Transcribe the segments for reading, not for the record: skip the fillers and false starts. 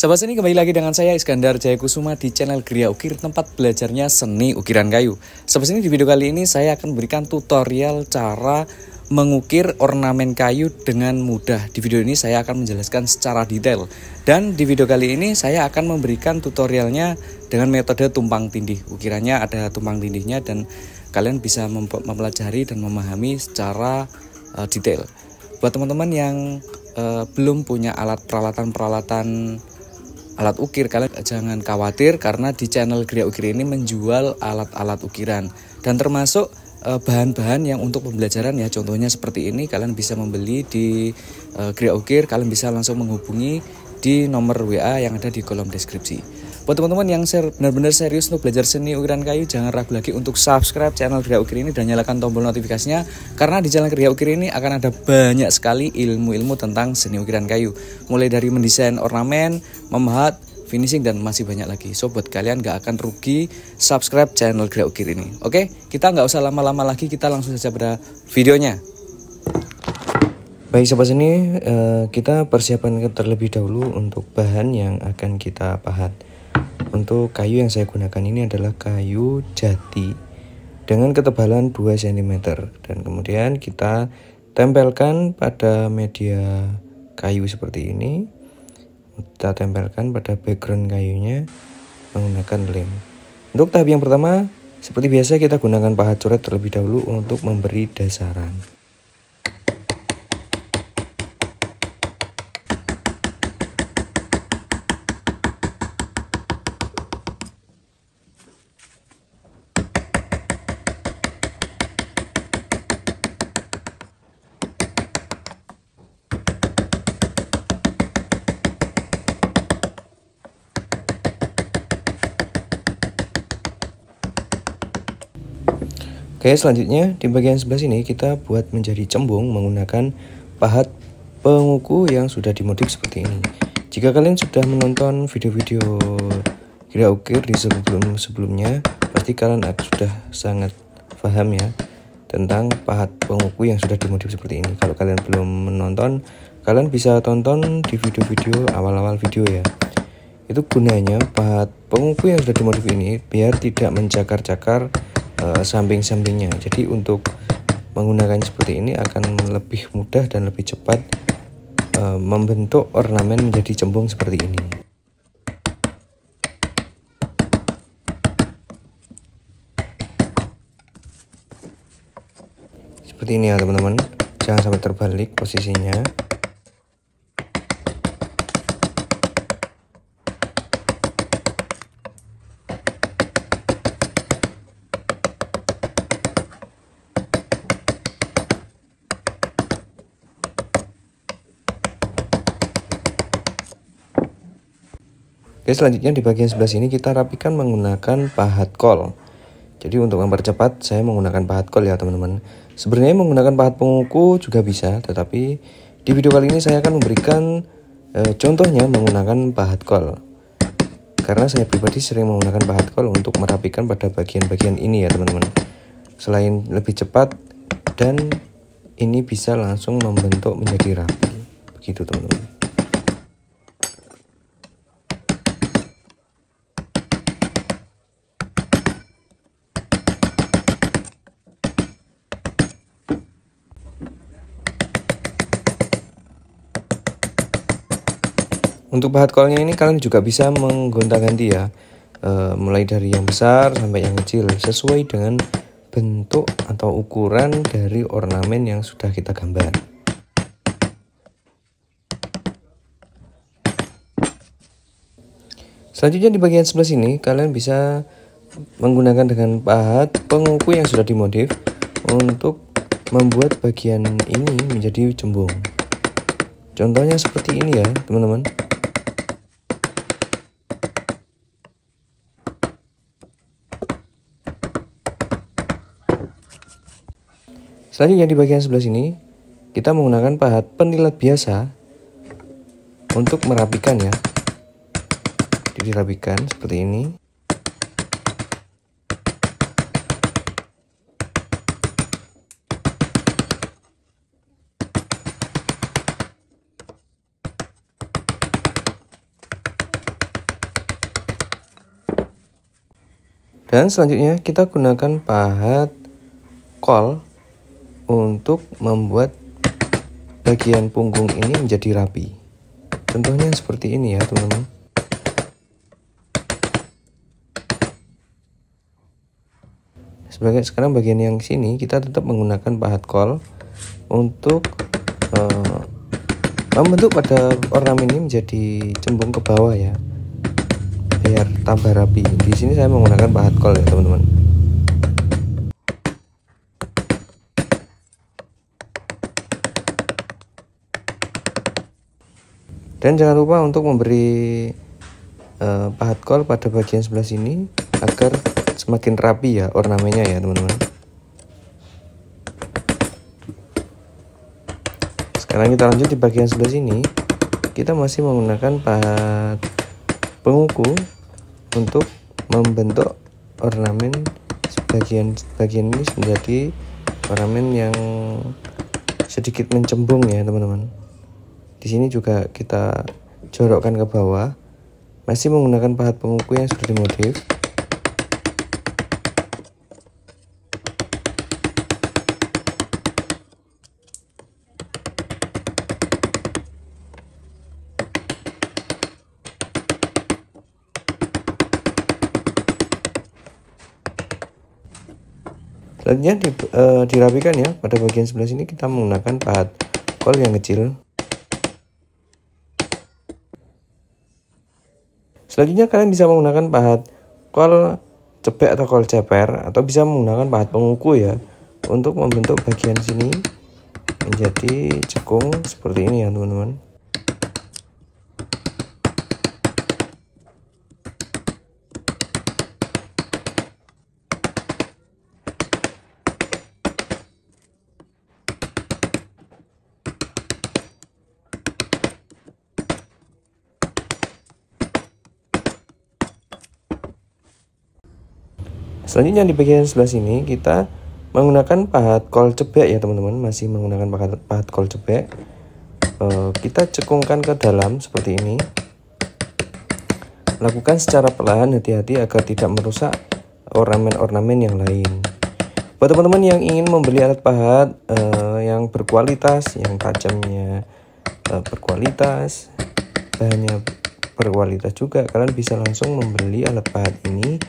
Sahabat seni, kembali lagi dengan saya Iskandar Jayakusuma di channel Gria Ukir, tempat belajarnya seni ukiran kayu. Sahabat seni, di video kali ini saya akan memberikan tutorial cara mengukir ornamen kayu dengan mudah. Di video ini saya akan menjelaskan secara detail. Dan di video kali ini saya akan memberikan tutorialnya dengan metode tumpang tindih. Ukirannya ada tumpang tindihnya dan kalian bisa mempelajari dan memahami secara detail. Buat teman-teman yang belum punya peralatan alat ukir, kalian jangan khawatir karena di channel Gria Ukir ini menjual alat-alat ukiran dan termasuk bahan-bahan yang untuk pembelajaran ya. Contohnya seperti ini, kalian bisa membeli di Gria Ukir, kalian bisa langsung menghubungi di nomor WA yang ada di kolom deskripsi. Buat teman-teman yang benar-benar serius untuk belajar seni ukiran kayu, jangan ragu lagi untuk subscribe channel Gria Ukir ini dan nyalakan tombol notifikasinya, karena di channel Gria Ukir ini akan ada banyak sekali ilmu-ilmu tentang seni ukiran kayu, mulai dari mendesain ornamen, memahat, finishing, dan masih banyak lagi. So buat kalian gak akan rugi subscribe channel Gria Ukir ini. Oke, kita nggak usah lama-lama lagi, kita langsung saja pada videonya. Baik sobat seni, kita persiapkan terlebih dahulu untuk bahan yang akan kita pahat. Untuk kayu yang saya gunakan ini adalah kayu jati dengan ketebalan 2 cm, dan kemudian kita tempelkan pada media kayu seperti ini. Kita tempelkan pada background kayunya menggunakan lem. Untuk tahap yang pertama, seperti biasa kita gunakan pahat coret terlebih dahulu untuk memberi dasaran. Oke, selanjutnya di bagian sebelah sini kita buat menjadi cembung menggunakan pahat penguku yang sudah dimodif seperti ini. Jika kalian sudah menonton video-video Gria Ukir di sebelumnya, pasti kalian sudah sangat paham ya tentang pahat penguku yang sudah dimodif seperti ini. Kalau kalian belum menonton, kalian bisa tonton di video-video awal-awal video ya. Itu gunanya pahat penguku yang sudah dimodif ini biar tidak mencakar-cakar samping-sampingnya. Jadi untuk menggunakannya seperti ini akan lebih mudah dan lebih cepat membentuk ornamen menjadi cembung seperti ini. Seperti ini ya teman-teman, jangan sampai terbalik posisinya. Oke, selanjutnya di bagian sebelah sini kita rapikan menggunakan pahat kol. Jadi untuk mempercepat saya menggunakan pahat kol ya teman-teman. Sebenarnya menggunakan pahat penguku juga bisa, tetapi di video kali ini saya akan memberikan contohnya menggunakan pahat kol. Karena saya pribadi sering menggunakan pahat kol untuk merapikan pada bagian-bagian ini ya teman-teman. Selain lebih cepat dan ini bisa langsung membentuk menjadi rapi. Begitu teman-teman. Untuk pahat kolnya ini kalian juga bisa menggonta-ganti ya, mulai dari yang besar sampai yang kecil sesuai dengan bentuk atau ukuran dari ornamen yang sudah kita gambar. Selanjutnya di bagian sebelah sini kalian bisa menggunakan dengan pahat penguku yang sudah dimodif untuk membuat bagian ini menjadi cembung. Contohnya seperti ini ya teman-teman. Selanjutnya di bagian sebelah sini kita menggunakan pahat penilat biasa untuk merapikan ya. Jadi dirapikan seperti ini. Dan selanjutnya kita gunakan pahat kol untuk membuat bagian punggung ini menjadi rapi. Contohnya seperti ini ya teman-teman. Sekarang bagian yang sini kita tetap menggunakan pahat kol untuk membentuk pada ornamen ini menjadi cembung ke bawah ya, biar tambah rapi. Di sini saya menggunakan pahat kol ya teman-teman. Dan jangan lupa untuk memberi pahat kol pada bagian sebelah sini agar semakin rapi ya ornamennya ya teman-teman. Sekarang kita lanjut di bagian sebelah sini. Kita masih menggunakan pahat penguku untuk membentuk ornamen bagian ini menjadi ornamen yang sedikit mencembung ya teman-teman. Di sini juga kita jorokkan ke bawah, masih menggunakan pahat penguku yang sudah dimodif. Selanjutnya dirapikan ya. Pada bagian sebelah sini kita menggunakan pahat kol yang kecil. Selanjutnya kalian bisa menggunakan pahat kol cepek atau kol ceper, atau bisa menggunakan pahat penguku ya untuk membentuk bagian sini menjadi cekung seperti ini ya teman-teman. Selanjutnya di bagian sebelah sini kita menggunakan pahat kol cebek ya teman-teman, masih menggunakan pahat kol cebek. Kita cekungkan ke dalam seperti ini. Lakukan secara perlahan, hati-hati agar tidak merusak ornamen-ornamen yang lain. Buat teman-teman yang ingin membeli alat pahat yang berkualitas, yang tajamnya berkualitas, bahannya berkualitas juga, kalian bisa langsung membeli alat pahat ini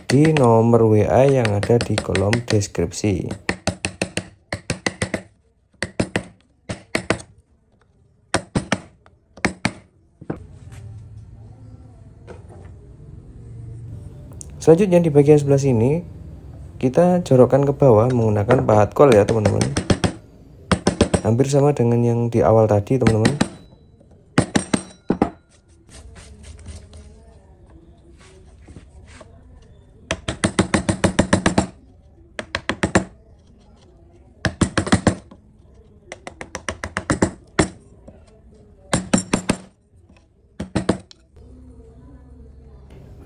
di nomor WA yang ada di kolom deskripsi. Selanjutnya di bagian sebelah sini kita jorokkan ke bawah menggunakan pahat kol ya teman-teman. Hampir sama dengan yang di awal tadi teman-teman.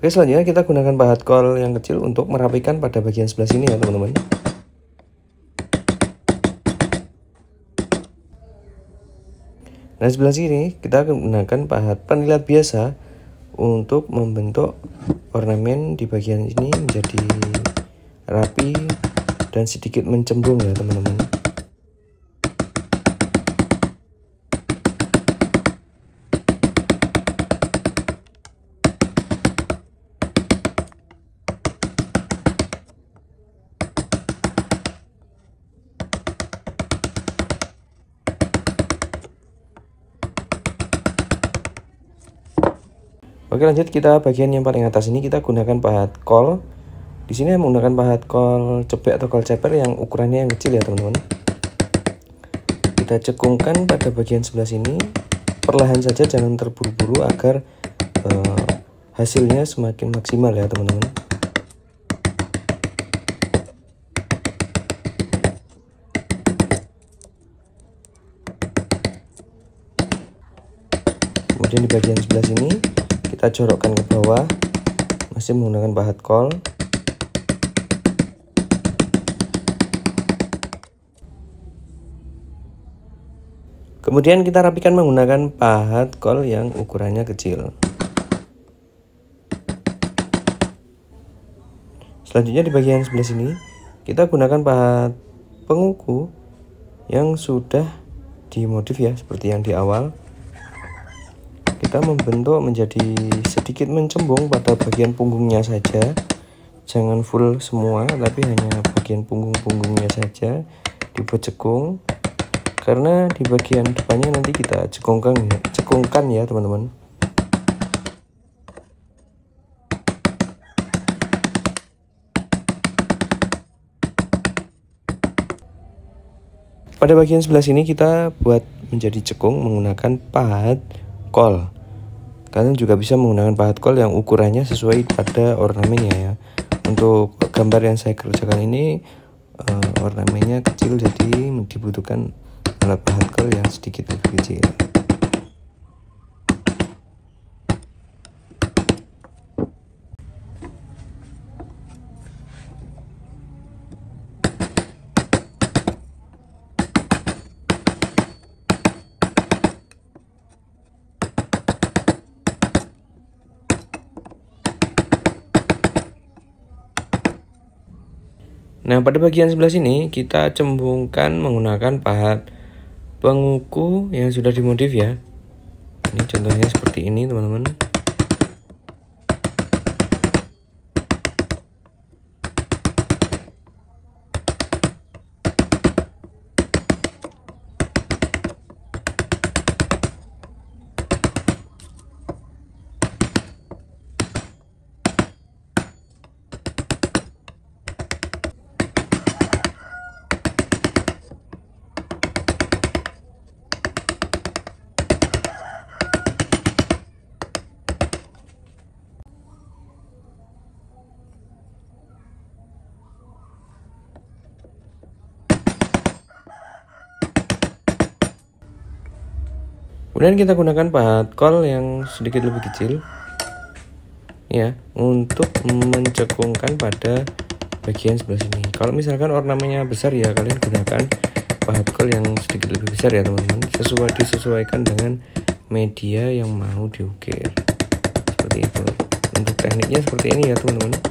Oke, selanjutnya kita gunakan pahat kol yang kecil untuk merapikan pada bagian sebelah sini ya teman-teman. Nah, sebelah sini kita gunakan pahat penilat biasa untuk membentuk ornamen di bagian ini menjadi rapi dan sedikit mencembung ya teman-teman. Oke, lanjut kita bagian yang paling atas ini kita gunakan pahat kol. Di sini menggunakan pahat kol cepek atau kol ceper yang ukurannya yang kecil ya teman-teman. Kita cekungkan pada bagian sebelah sini. Perlahan saja, jangan terburu-buru agar hasilnya semakin maksimal ya teman-teman. Kemudian di bagian sebelah sini kita jorokkan ke bawah, masih menggunakan pahat kol. Kemudian kita rapikan menggunakan pahat kol yang ukurannya kecil. Selanjutnya di bagian sebelah sini kita gunakan pahat penguku yang sudah dimodif ya, seperti yang di awal. Kita membentuk menjadi sedikit mencembung pada bagian punggungnya saja, jangan full semua, tapi hanya bagian punggung-punggungnya saja dibuat cekung, karena di bagian depannya nanti kita cekungkan ya teman-teman. Pada bagian sebelah sini kita buat menjadi cekung menggunakan pahat kol. Kalian juga bisa menggunakan pahat kol yang ukurannya sesuai pada ornamennya ya. Untuk gambar yang saya kerjakan ini ornamennya kecil, jadi dibutuhkan alat pahat kol yang sedikit lebih kecil. Nah, pada bagian sebelah sini kita cembungkan menggunakan pahat penguku yang sudah dimodif ya. Ini contohnya seperti ini teman-teman. Kemudian kita gunakan pahat kol yang sedikit lebih kecil ya, untuk mencekungkan pada bagian sebelah sini. Kalau misalkan ornamennya besar ya, kalian gunakan pahat kol yang sedikit lebih besar ya teman-teman. Disesuaikan dengan media yang mau diukir. Seperti itu. Untuk tekniknya seperti ini ya teman-teman.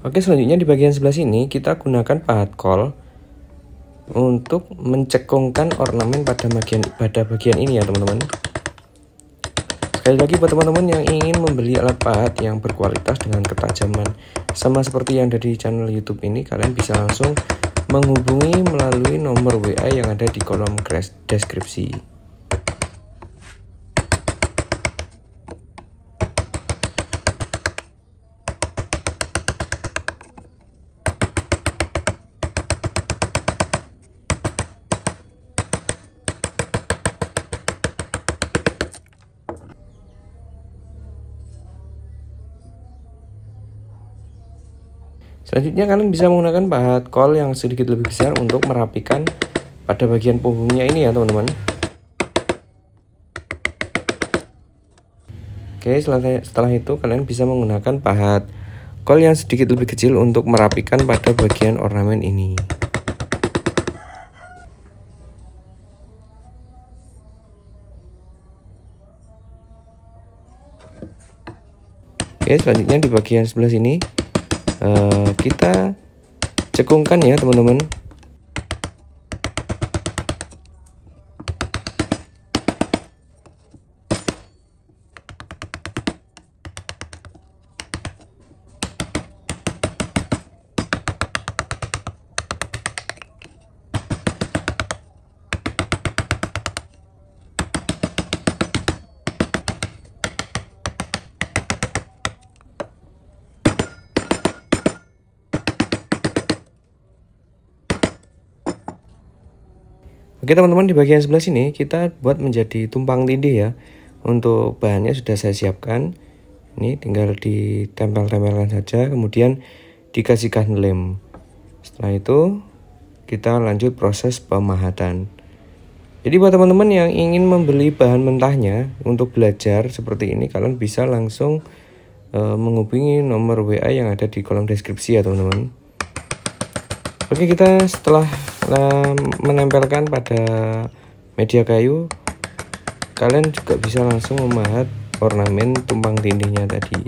Oke, selanjutnya di bagian sebelah sini kita gunakan pahat kol untuk mencekungkan ornamen pada bagian ini ya teman-teman. Sekali lagi buat teman-teman yang ingin membeli alat pahat yang berkualitas dengan ketajaman sama seperti yang ada di channel YouTube ini, kalian bisa langsung menghubungi melalui nomor WA yang ada di kolom deskripsi. Selanjutnya kalian bisa menggunakan pahat kol yang sedikit lebih besar untuk merapikan pada bagian punggungnya ini ya teman-teman. Oke, setelah itu kalian bisa menggunakan pahat kol yang sedikit lebih kecil untuk merapikan pada bagian ornamen ini. Oke, selanjutnya di bagian sebelah sini kita cekungkan ya teman-teman. Oke teman-teman, di bagian sebelah sini kita buat menjadi tumpang tindih ya. Untuk bahannya sudah saya siapkan. Ini tinggal ditempel-tempelkan saja, kemudian dikasihkan lem. Setelah itu kita lanjut proses pemahatan. Jadi buat teman-teman yang ingin membeli bahan mentahnya untuk belajar seperti ini, kalian bisa langsung menghubungi nomor WA yang ada di kolom deskripsi ya teman-teman. Oke, kita setelah menempelkan pada media kayu, kalian juga bisa langsung memahat ornamen tumpang tindihnya tadi.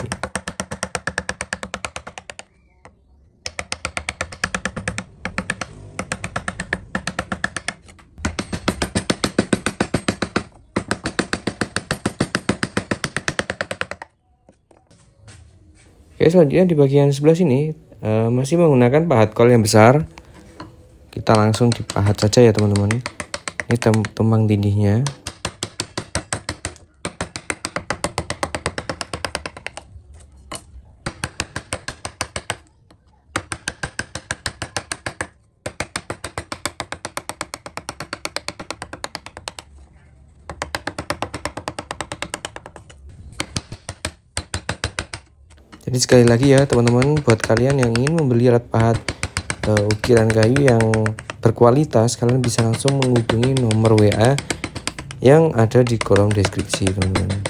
Oke, selanjutnya di bagian sebelah sini masih menggunakan pahat kol yang besar. Kita langsung dipahat saja ya teman-teman. Ini tumpang tindihnya. Jadi sekali lagi ya teman-teman, buat kalian yang ingin membeli alat pahat ukiran kayu yang berkualitas, kalian bisa langsung menghubungi nomor WA yang ada di kolom deskripsi teman-teman.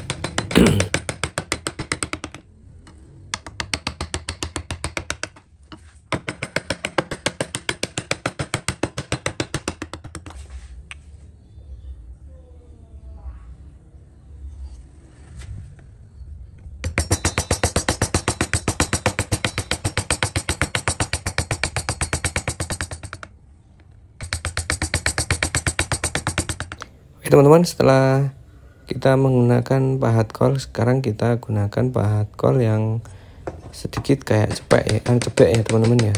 Oke teman-teman, setelah kita menggunakan pahat kol, sekarang kita gunakan pahat kol yang sedikit kayak cepek ya teman-teman ya.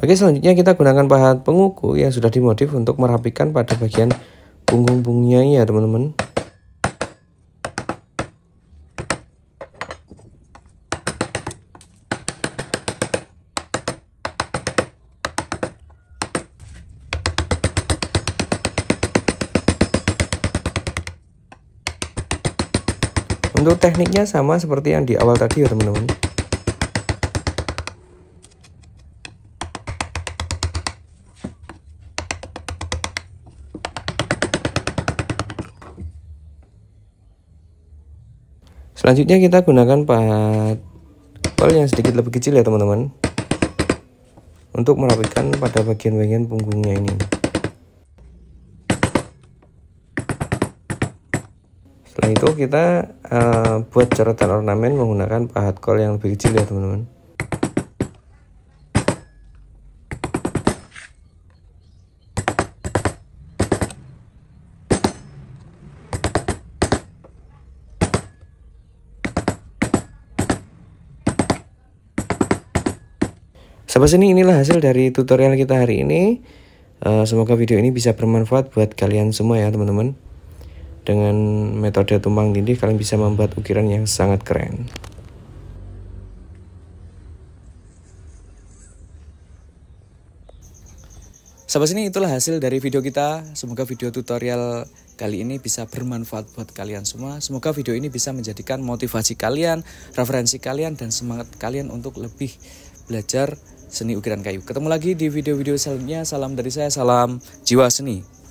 Oke, selanjutnya kita gunakan pahat penguku yang sudah dimodif untuk merapikan pada bagian punggung-punggungnya ya teman-teman. Untuk tekniknya sama seperti yang di awal tadi ya teman-teman. Selanjutnya kita gunakan pahat kol yang sedikit lebih kecil ya teman-teman, untuk merapikan pada bagian-bagian punggungnya ini. Setelah itu kita buat coretan ornamen menggunakan pahat kol yang lebih kecil ya teman-teman. Sampai sini inilah hasil dari tutorial kita hari ini. Semoga video ini bisa bermanfaat buat kalian semua ya teman-teman. Dengan metode tumpang tindih kalian bisa membuat ukiran yang sangat keren. Sampai sini itulah hasil dari video kita. Semoga video tutorial kali ini bisa bermanfaat buat kalian semua. Semoga video ini bisa menjadikan motivasi kalian, referensi kalian, dan semangat kalian untuk lebih belajar seni ukiran kayu. Ketemu lagi di video-video selanjutnya. Salam dari saya, salam jiwa seni.